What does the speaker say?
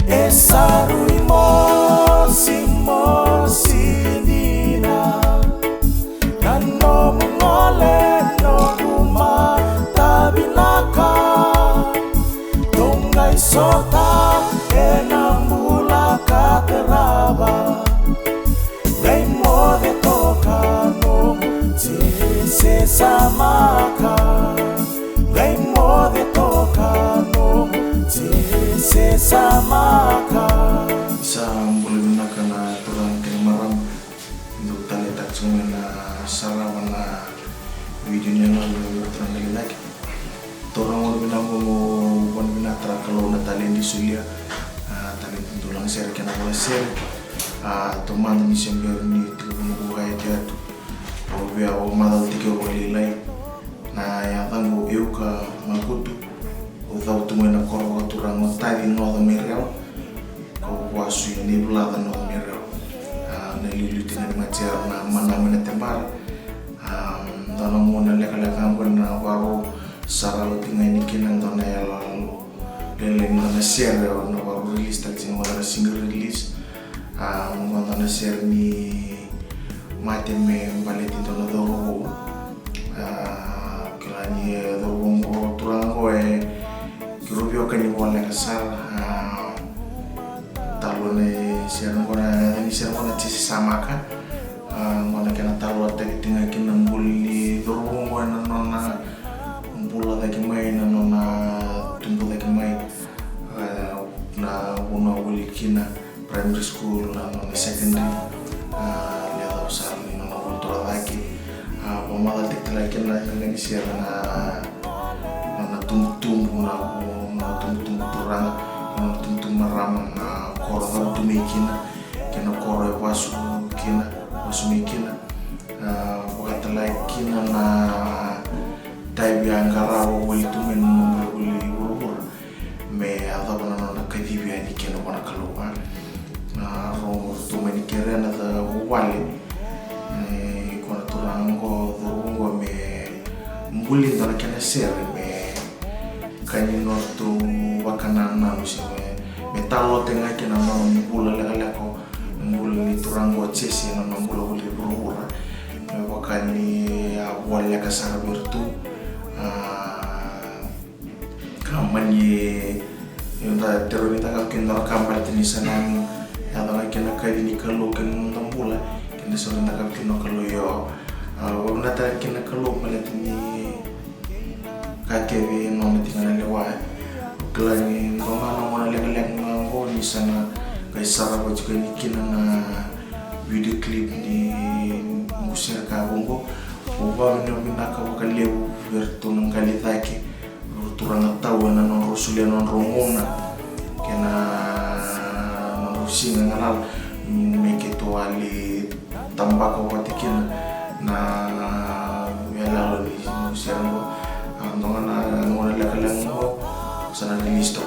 Esarui mosi nina Nano mungole no kuma tabinaka Tungai sota enambula kateraba Gai mode toka no se samaka Gai mode toka no se samaka Isa boleh na turang kay maram untuk talitak cuma na sarawan na video niya na turang nalilaki turang wala binamo mo wan binatra kalau na talin di sulia talin tentu lang share kena wala share teman ni sembir ni tubuh buhay teatu o biya o madal tike o lilay na yang tango eu ka makutu o tau tumena korwa turang o tadi no da merel wasu ini belada no merel na lilutin na macer na manamena tembar dona mona leka-leka na waro saralo tinga ini kinan dona yalo lele dona share na waro release tak sing wala single release dona share ni mate me baleti dona doro kelani doro ngo turang ko kirubio kani wala kasar talone siaran kona tisi samaka ngona kena talo tagi tinga kina mbuli dorong ngona nona mbula tagi mai nona tumbu tagi mai na una wuli kina primary school na nona secondary lihat usah ni nona ultra lagi pemala tikla kina ngani siaran nona tumbu na tumbu turang nona tumbu maram koro tumikina kena koro wasu mikina wakati kina na taibi angara wali tumen wali urur me ada bana na kadibi ani kena bana kalua ro tumen kere na da wali kona turango durungo me mbuli na kena sere me kanino tu wakana na usime metalo tenga kena no mbula leko mbula ni turango chesi na mbula wali urura wakani wala kasara bertu kamanye yunda terorita kakenda kambal tinisanan yadana kena kali kalau kena mbula kena sorina kakeno kalau yo wala ta kena kalau malatini kakewe no tingana lewa kelani ngomana lek ngo ni sana kay sara ko juga ni kina video clip ni musir ka bongo uba no minaka wakalewu vertu ng kalitake turang tawa na no rosulia no romona kena no singa ngalal meketo ali tambako watikina na yalalo ni musir ngo andonga na ngona lekalang ngo sana ni listo